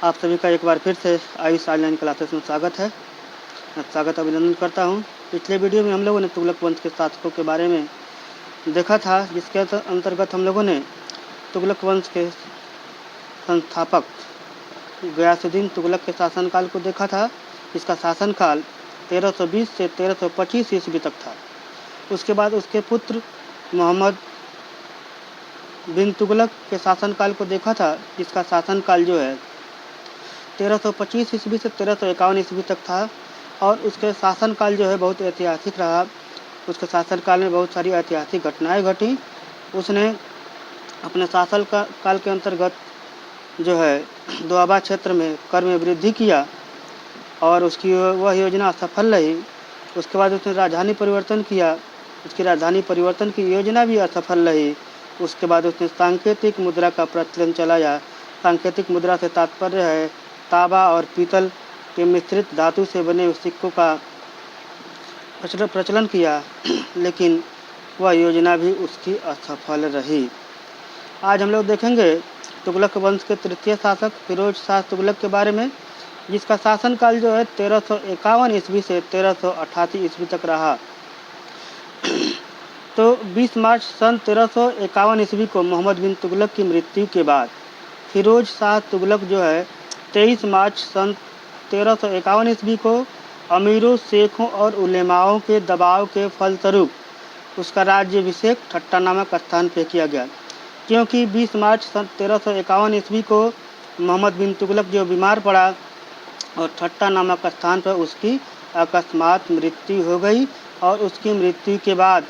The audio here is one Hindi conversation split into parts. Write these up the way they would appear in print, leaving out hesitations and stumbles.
आप सभी का एक बार फिर से आयुष ऑनलाइन क्लासेस में स्वागत है। मैं स्वागत अभिनंदन करता हूं। पिछले वीडियो में हम लोगों ने तुगलक वंश के शासकों के बारे में देखा था, जिसके अंतर्गत हम लोगों ने तुगलक वंश के संस्थापक गयासुद्दीन तुगलक के शासनकाल को देखा था। इसका शासनकाल 1320 से 1325 ईस्वी तक था। उसके बाद उसके पुत्र मोहम्मद बिन तुगलक के शासनकाल को देखा था, जिसका शासनकाल जो है 1325 ईस्वी से 1351 ईस्वी तक था। और उसके शासनकाल जो है बहुत ऐतिहासिक रहा। उसके शासनकाल में बहुत सारी ऐतिहासिक घटनाएं घटी। उसने अपने शासन काल के अंतर्गत जो है दोआबा क्षेत्र में कर में वृद्धि किया और उसकी वह योजना असफल रही। उसके बाद उसने राजधानी परिवर्तन किया, उसकी राजधानी परिवर्तन की योजना भी असफल रही। उसके बाद उसने सांकेतिक मुद्रा का प्रचलन चलाया। सांकेतिक मुद्रा से तात्पर्य है तांबा और पीतल के मिश्रित धातु से बने सिक्कों का प्रचलन किया, लेकिन वह योजना भी उसकी असफल रही। आज हम लोग देखेंगे तुगलक वंश के तृतीय शासक फिरोज शाह तुगलक के बारे में, जिसका शासनकाल जो है 1351 ईस्वी से 1388 ईस्वी तक रहा। तो 20 मार्च सन 1351 ईस्वी को मोहम्मद बिन तुगलक की मृत्यु के बाद फिरोज शाह तुगलक जो है 23 मार्च सन 1351 ईस्वी को अमीरों, शेखों और उलेमाओं के दबाव के फलस्वरूप उसका राज्याभिषेक ठट्टा नामक स्थान पर किया गया। क्योंकि 20 मार्च सन 1351 ईस्वी को मोहम्मद बिन तुगलक जो बीमार पड़ा और ठट्टा नामक स्थान पर उसकी अकस्मात मृत्यु हो गई। और उसकी मृत्यु के बाद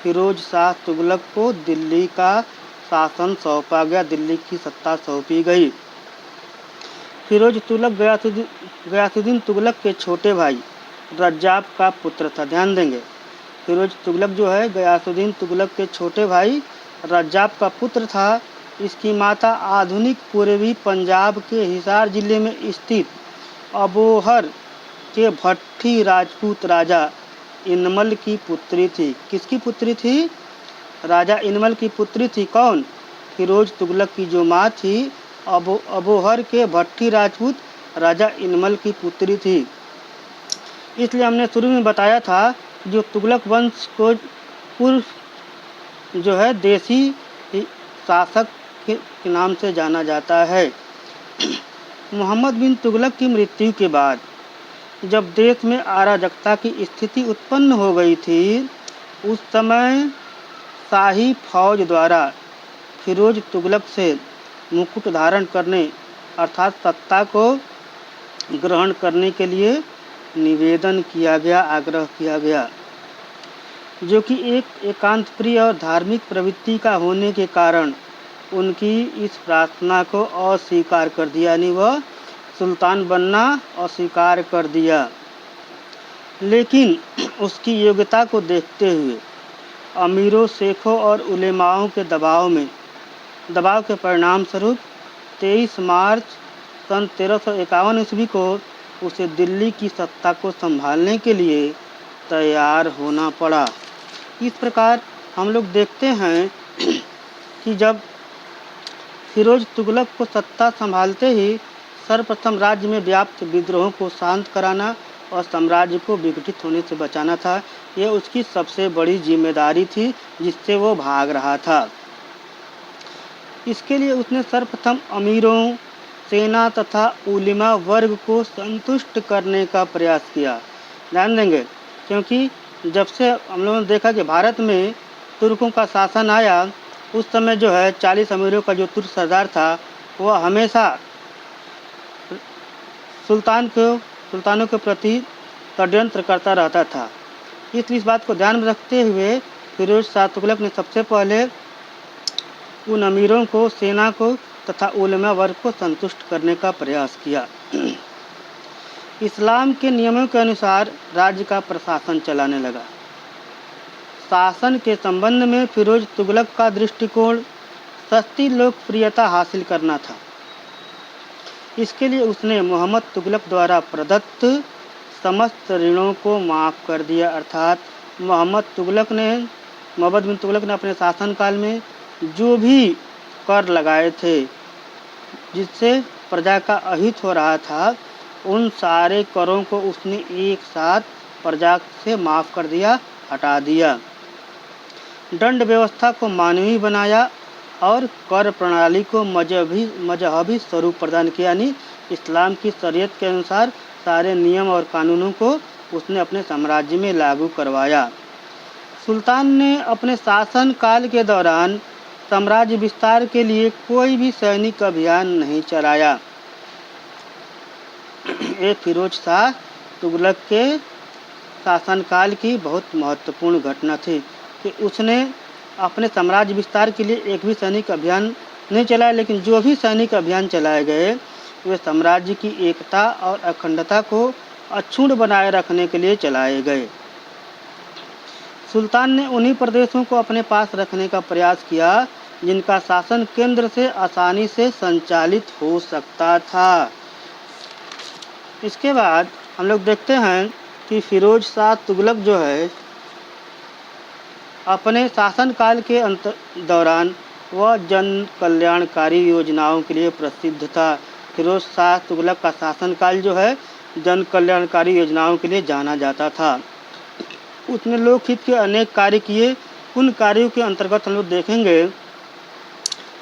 फिरोज शाह तुगलक को दिल्ली का शासन सौंपा गया, दिल्ली की सत्ता सौंपी गई। फिरोज तुगलक गयासुद्दीन तुगलक के छोटे भाई रज्जाब का पुत्र था। ध्यान देंगे, फिरोज तुगलक जो है गयासुद्दीन तुगलक के छोटे भाई रज्जाब का पुत्र था। इसकी माता आधुनिक पूर्वी पंजाब के हिसार जिले में स्थित अबोहर के भट्टी राजपूत राजा इनमल की पुत्री थी। किसकी पुत्री थी? राजा इनमल की पुत्री थी। कौन? फिरोज तुगलक की जो माँ थी अबोहर के भट्टी राजपूत राजा इनमल की पुत्री थी। इसलिए हमने शुरू में बताया था जो तुगलक वंश को पूर्व जो है देसी शासक के नाम से जाना जाता है। मोहम्मद बिन तुगलक की मृत्यु के बाद जब देश में अराजकता की स्थिति उत्पन्न हो गई थी, उस समय शाही फौज द्वारा फिरोज तुगलक से मुकुट धारण करने अर्थात सत्ता को ग्रहण करने के लिए निवेदन किया गया, आग्रह किया गया, जो कि एक एकांत प्रिय और धार्मिक प्रवृत्ति का होने के कारण उनकी इस प्रार्थना को अस्वीकार कर दिया, यानी वह सुल्तान बनना अस्वीकार कर दिया। लेकिन उसकी योग्यता को देखते हुए अमीरों, शेखों और उलेमाओं के दबाव के परिणाम स्वरूप 23 मार्च सन 1351 ईस्वी को उसे दिल्ली की सत्ता को संभालने के लिए तैयार होना पड़ा। इस प्रकार हम लोग देखते हैं कि जब फिरोज तुगलक को सत्ता संभालते ही सर्वप्रथम राज्य में व्याप्त विद्रोहों को शांत कराना और साम्राज्य को विघटित होने से बचाना था। यह उसकी सबसे बड़ी जिम्मेदारी थी, जिससे वो भाग रहा था। इसके लिए उसने सर्वप्रथम अमीरों, सेना तथा उलिमा वर्ग को संतुष्ट करने का प्रयास किया। ध्यान देंगे, क्योंकि जब से हम लोगों ने देखा कि भारत में तुर्कों का शासन आया, उस समय जो है 40 अमीरों का जो तुर्क सरदार था, वह हमेशा सुल्तानों के प्रति षड्यंत्र करता रहता था। इसलिए इस बात को ध्यान में रखते हुए फिरोज शाह तुगलक ने सबसे पहले उन अमीरों को, सेना को तथा उलेमा वर्ग को संतुष्ट करने का प्रयास किया। इस्लाम के नियमों के अनुसार राज्य का प्रशासन चलाने लगा। शासन के संबंध में फिरोज तुगलक का दृष्टिकोण सस्ती लोकप्रियता हासिल करना था। इसके लिए उसने मोहम्मद तुगलक द्वारा प्रदत्त समस्त ऋणों को माफ़ कर दिया। अर्थात मोहम्मद बिन तुगलक ने अपने शासनकाल में जो भी कर लगाए थे, जिससे प्रजा का अहित हो रहा था, उन सारे करों को उसने एक साथ प्रजा से माफ़ कर दिया, हटा दिया। दंड व्यवस्था को मानवीय बनाया और कर प्रणाली को मजहबी स्वरूप प्रदान किया, यानी इस्लाम की शरीयत के अनुसार सारे नियम और कानूनों को उसने अपने साम्राज्य में लागू करवाया। सुल्तान ने अपने शासन काल के दौरान साम्राज्य विस्तार के लिए कोई भी सैनिक अभियान नहीं चलाया। ये फिरोज शाह तुगलक के शासनकाल की बहुत महत्वपूर्ण घटना थी कि उसने अपने साम्राज्य विस्तार के लिए एक भी सैनिक अभियान नहीं चलाया, लेकिन जो भी सैनिक अभियान चलाए गए वे साम्राज्य की एकता और अखंडता को अक्षुण्ण बनाए रखने के लिए चलाए गए। सुल्तान ने उन्हीं प्रदेशों को अपने पास रखने का प्रयास किया जिनका शासन केंद्र से आसानी से संचालित हो सकता था। इसके बाद हम लोग देखते हैं कि फिरोज शाह तुगलक जो है अपने शासनकाल के दौरान वह जन कल्याणकारी योजनाओं के लिए प्रसिद्ध था। फिरोज शाह तुगलक का शासनकाल जो है जन कल्याणकारी योजनाओं के लिए जाना जाता था। उसने लोकहित के अनेक कार्य किए। उन कार्यों के अंतर्गत हम लोग देखेंगे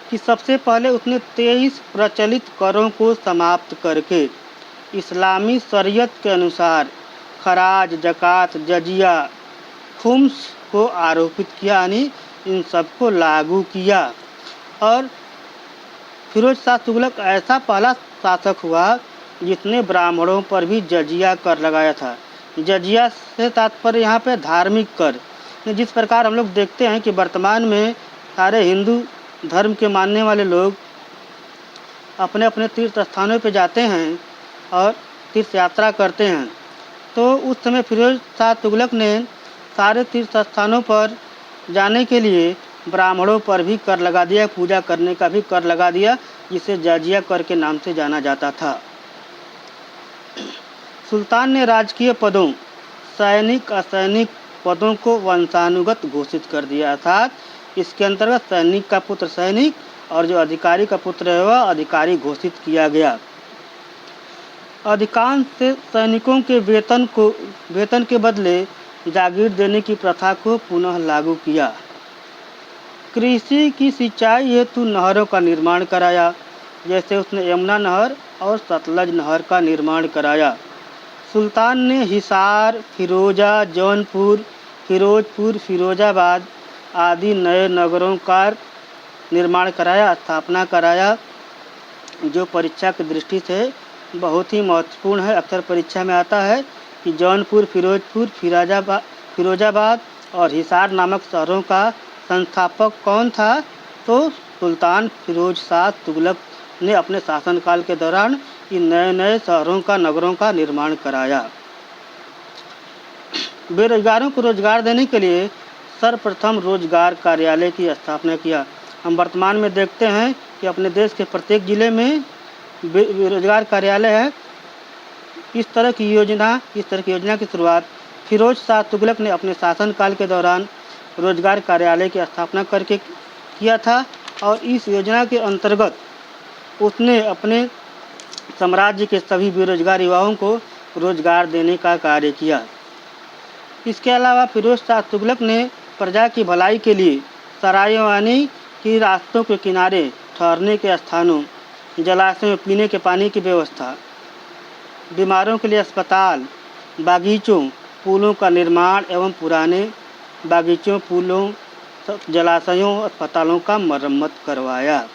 कि सबसे पहले उसने 23 प्रचलित करों को समाप्त करके इस्लामी शरीयत के अनुसार खराज, जकात, जजिया, खुम्स को आरोपित किया, यानी इन सबको लागू किया। और फिरोज शाह तुगलक ऐसा पहला शासक हुआ जिसने ब्राह्मणों पर भी जजिया कर लगाया था। जजिया से तात्पर्य यहाँ पे धार्मिक कर। जिस प्रकार हम लोग देखते हैं कि वर्तमान में सारे हिंदू धर्म के मानने वाले लोग अपने अपने तीर्थ स्थानों पे जाते हैं और तीर्थ यात्रा करते हैं, तो उस समय फिरोज शाह तुगलक ने सारे तीर्थ स्थानों पर जाने के लिए ब्राह्मणों पर भी कर लगा दिया, पूजा करने का भी कर लगा दिया, जिसे जजिया कर के नाम से जाना जाता था। सुल्तान ने राजकीय पदों, सैनिक असैनिक पदों को वंशानुगत घोषित कर दिया, अर्थात इसके अंतर्गत सैनिक का पुत्र सैनिक और जो अधिकारी का पुत्र है वह अधिकारी घोषित किया गया। अधिकांश सैनिकों के वेतन के बदले जागीर देने की प्रथा को पुनः लागू किया। कृषि की सिंचाई हेतु नहरों का निर्माण कराया, जैसे उसने यमुना नहर और सतलज नहर का निर्माण कराया। सुल्तान ने हिसार, फिरोजा, जौनपुर, फिरोजपुर, फिरोजाबाद आदि नए नगरों का निर्माण कराया, स्थापना कराया, जो परीक्षा की दृष्टि से बहुत ही महत्वपूर्ण है। अक्सर परीक्षा में आता है कि जौनपुर, फिरोजपुर, फिरोजाबाद और हिसार नामक शहरों का संस्थापक कौन था? तो सुल्तान फिरोज शाह तुगलक ने अपने शासनकाल के दौरान इन नए नए शहरों का, नगरों का निर्माण कराया। बेरोजगारों को रोजगार देने के लिए सर्वप्रथम रोजगार कार्यालय की स्थापना किया। हम वर्तमान में देखते हैं कि अपने देश के प्रत्येक जिले में बेरोजगार कार्यालय है। इस तरह की योजना की शुरुआत फिरोज शाह तुगलक ने अपने शासनकाल के दौरान रोजगार कार्यालय की स्थापना करके किया था, और इस योजना के अंतर्गत उसने अपने साम्राज्य के सभी बेरोजगार युवाओं को रोजगार देने का कार्य किया। इसके अलावा फिरोज शाह तुगलक ने प्रजा की भलाई के लिए सरायों, यानी कि रास्तों के किनारे ठहरने के स्थानों, जलाशयों में पीने के पानी की व्यवस्था, बीमारों के लिए अस्पताल, बागीचों, पुलों का निर्माण एवं पुराने बागीचों, पुलों, जलाशयों, अस्पतालों का मरम्मत करवाया।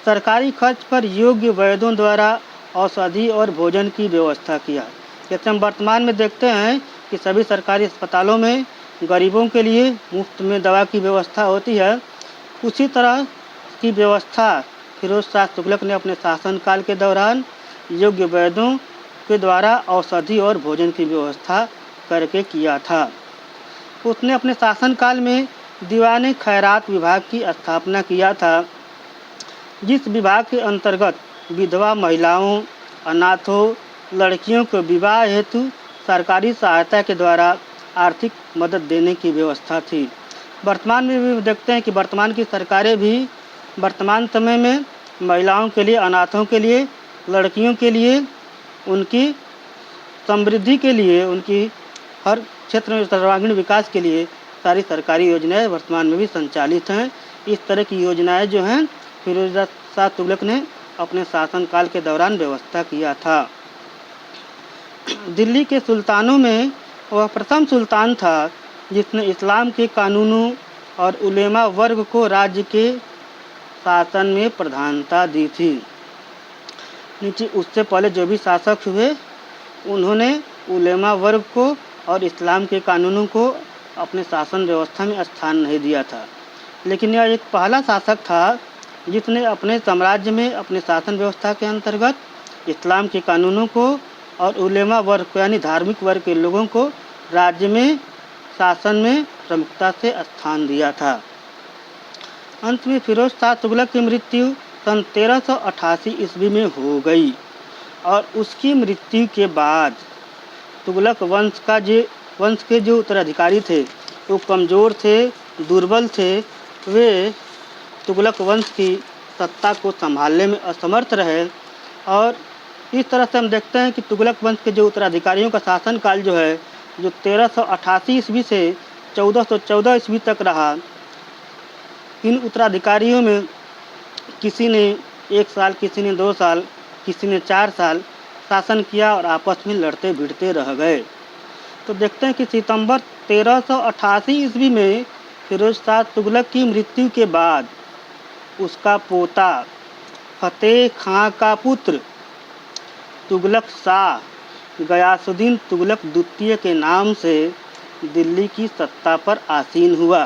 सरकारी खर्च पर योग्य वैद्यों द्वारा औषधि और भोजन की व्यवस्था किया। जैसे हम वर्तमान में देखते हैं कि सभी सरकारी अस्पतालों में गरीबों के लिए मुफ्त में दवा की व्यवस्था होती है, उसी तरह की व्यवस्था फिरोज शाह तुगलक ने अपने शासनकाल के दौरान योग्य वैद्यों के द्वारा औषधि और भोजन की व्यवस्था करके किया था। उसने अपने शासनकाल में दीवाने खैरात विभाग की स्थापना किया था, जिस विभाग के अंतर्गत विधवा महिलाओं, अनाथों, लड़कियों को विवाह हेतु सरकारी सहायता के द्वारा आर्थिक मदद देने की व्यवस्था थी। वर्तमान में भी देखते हैं कि वर्तमान की सरकारें भी वर्तमान समय में महिलाओं के लिए, अनाथों के लिए, लड़कियों के लिए, उनकी समृद्धि के लिए, उनकी हर क्षेत्र में सर्वांगीण विकास के लिए सारी सरकारी योजनाएं वर्तमान में भी संचालित हैं। इस तरह की योजनाएं जो हैं फिरोज शाह तुगलक ने अपने शासनकाल के दौरान व्यवस्था किया था। दिल्ली के सुल्तानों में वह प्रथम सुल्तान था जिसने इस्लाम के कानूनों और उलेमा वर्ग को राज्य के शासन में प्रधानता दी थी। नीचे उससे पहले जो भी शासक हुए उन्होंने उलेमा वर्ग को और इस्लाम के कानूनों को अपने शासन व्यवस्था में स्थान नहीं दिया था, लेकिन यह एक पहला शासक था जिसने अपने साम्राज्य में अपने शासन व्यवस्था के अंतर्गत इस्लाम के कानूनों को और उलेमा वर्ग को यानी धार्मिक वर्ग के लोगों को राज्य में शासन में प्रमुखता से स्थान दिया था। अंत में फिरोज शाह तुगलक की मृत्यु सन 1388 ईस्वी में हो गई और उसकी मृत्यु के बाद तुगलक वंश के जो उत्तराधिकारी थे वो कमज़ोर थे, दुर्बल थे। वे तुगलक वंश की सत्ता को संभालने में असमर्थ रहे और इस तरह से हम देखते हैं कि तुगलक वंश के जो उत्तराधिकारियों का शासनकाल जो है जो 1388 ईस्वी से 1414 ईस्वी तक रहा। इन उत्तराधिकारियों में किसी ने 1 साल, किसी ने 2 साल, किसी ने 4 साल शासन किया और आपस में लड़ते भिड़ते रह गए। तो देखते हैं कि सितंबर 1388 ईस्वी में फिरोज शाह तुगलक की मृत्यु के बाद उसका पोता फतेह खां का पुत्र तुगलक शाह गयासुद्दीन तुगलक द्वितीय के नाम से दिल्ली की सत्ता पर आसीन हुआ।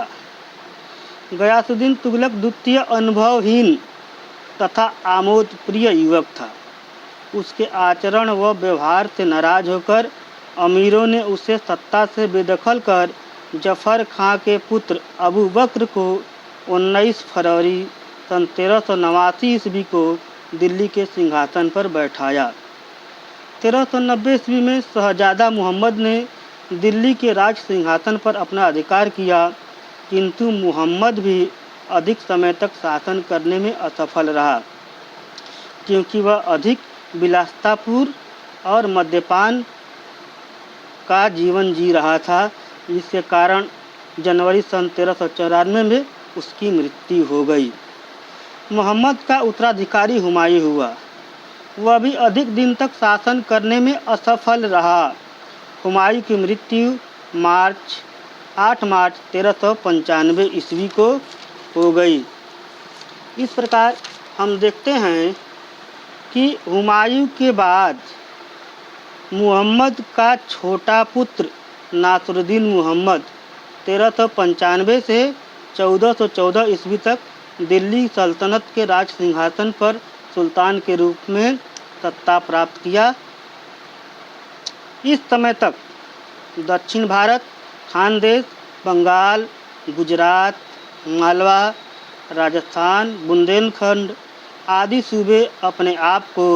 गयासुद्दीन तुगलक द्वितीय अनुभवहीन तथा आमोद प्रिय युवक था। उसके आचरण व व्यवहार से नाराज होकर अमीरों ने उसे सत्ता से बेदखल कर जफर खां के पुत्र अबू बकर को 19 फरवरी सन 1389 ईस्वी को दिल्ली के सिंहासन पर बैठाया। 1390 ईस्वी में शहजादा मोहम्मद ने दिल्ली के राज सिंहासन पर अपना अधिकार किया, किंतु मोहम्मद भी अधिक समय तक शासन करने में असफल रहा क्योंकि वह अधिक विलासितापूर्ण और मद्यपान का जीवन जी रहा था, जिसके कारण जनवरी सन 1394 में उसकी मृत्यु हो गई। मोहम्मद का उत्तराधिकारी हुमायूं हुआ। वह भी अधिक दिन तक शासन करने में असफल रहा। हुमायूं की मृत्यु 8 मार्च 1395 ईस्वी को हो गई। इस प्रकार हम देखते हैं कि हुमायूं के बाद मुहम्मद का छोटा पुत्र नासरुद्दीन मुहम्मद 1395 से 1414 ईस्वी तक दिल्ली सल्तनत के राज सिंहासन पर सुल्तान के रूप में सत्ता प्राप्त किया। इस समय तक दक्षिण भारत, खानदेश, बंगाल, गुजरात, मालवा, राजस्थान, बुंदेलखंड आदि सूबे अपने आप को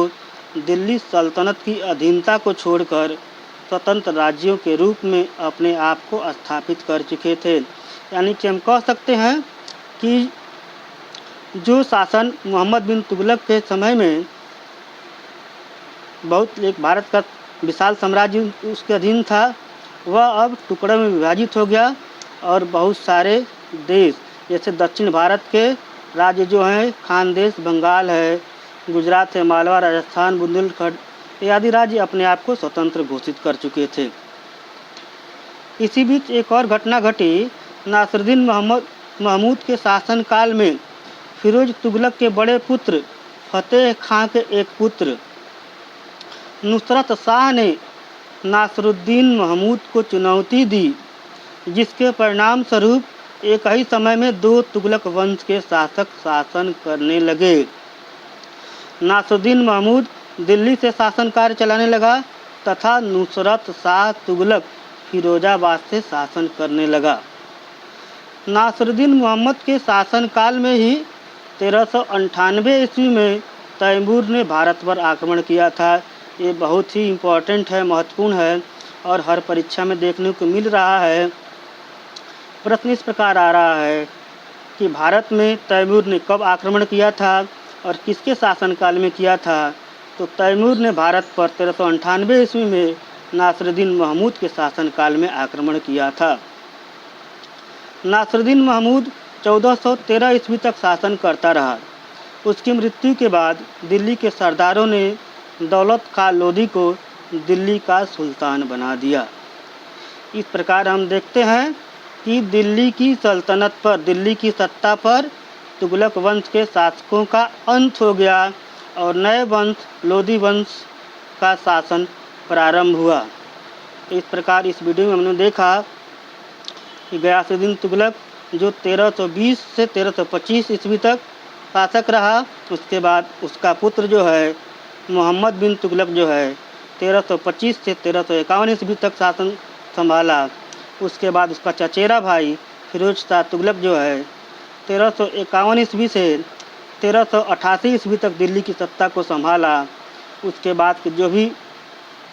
दिल्ली सल्तनत की अधीनता को छोड़कर स्वतंत्र राज्यों के रूप में अपने आप को स्थापित कर चुके थे। यानी कि हम कह सकते हैं कि जो शासन मोहम्मद बिन तुगलक के समय में बहुत एक भारत का विशाल साम्राज्य उसके अधीन था, वह अब टुकड़ों में विभाजित हो गया और बहुत सारे देश जैसे दक्षिण भारत के राज्य जो हैं खानदेश, बंगाल है, गुजरात है, मालवा, राजस्थान, बुंदेलखंड आदि राज्य अपने आप को स्वतंत्र घोषित कर चुके थे। इसी बीच एक और घटना घटी। नासिरुद्दीन महमूद के शासनकाल में फिरोज तुगलक के बड़े पुत्र फतेह खां के एक पुत्र नुसरत शाह ने नासिरुद्दीन महमूद को चुनौती दी, जिसके परिणाम स्वरूप एक ही समय में 2 तुगलक वंश के शासक शासन करने लगे। नासिरुद्दीन महमूद दिल्ली से शासन कार्य चलाने लगा तथा नुसरत शाह तुगलक फिरोजाबाद से शासन करने लगा। नासिरुद्दीन मोहम्मद के शासनकाल में ही 1398 ईस्वी में तैमूर ने भारत पर आक्रमण किया था। ये बहुत ही इम्पोर्टेंट है, महत्वपूर्ण है और हर परीक्षा में देखने को मिल रहा है। प्रश्न इस प्रकार आ रहा है कि भारत में तैमूर ने कब आक्रमण किया था और किसके शासनकाल में किया था? तो तैमूर ने भारत पर 1398 ईस्वी में नासिरुद्दीन महमूद के शासनकाल में आक्रमण किया था। नासिरुद्दीन महमूद 1413 ईस्वी तक शासन करता रहा। उसकी मृत्यु के बाद दिल्ली के सरदारों ने दौलत खां लोधी को दिल्ली का सुल्तान बना दिया। इस प्रकार हम देखते हैं कि दिल्ली की सल्तनत पर, दिल्ली की सत्ता पर तुगलक वंश के शासकों का अंत हो गया और नए वंश लोधी वंश का शासन प्रारंभ हुआ। इस प्रकार इस वीडियो में हमने देखा कि गयासुद्दीन तुगलक जो 1320 से 1325 ईस्वी तक शासक रहा, उसके बाद उसका पुत्र जो है मोहम्मद बिन तुगलक जो है 1325 से 1351 ईस्वी तक शासन संभाला। उसके बाद उसका चचेरा भाई फिरोज शाह तुगलक जो है 1351 ईस्वी से 1388 ईस्वी तक दिल्ली की सत्ता को संभाला। उसके बाद के जो भी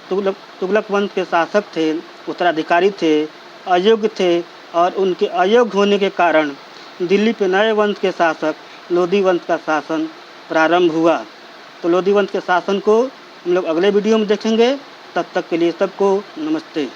तुगलक वंश के शासक थे, उत्तराधिकारी थे, अयोग्य थे और उनके अयोग्य होने के कारण दिल्ली पे नए वंश के शासक लोधी वंश का शासन प्रारंभ हुआ। तो लोधी वंश के शासन को हम लोग अगले वीडियो में देखेंगे। तब तक के लिए सबको नमस्ते।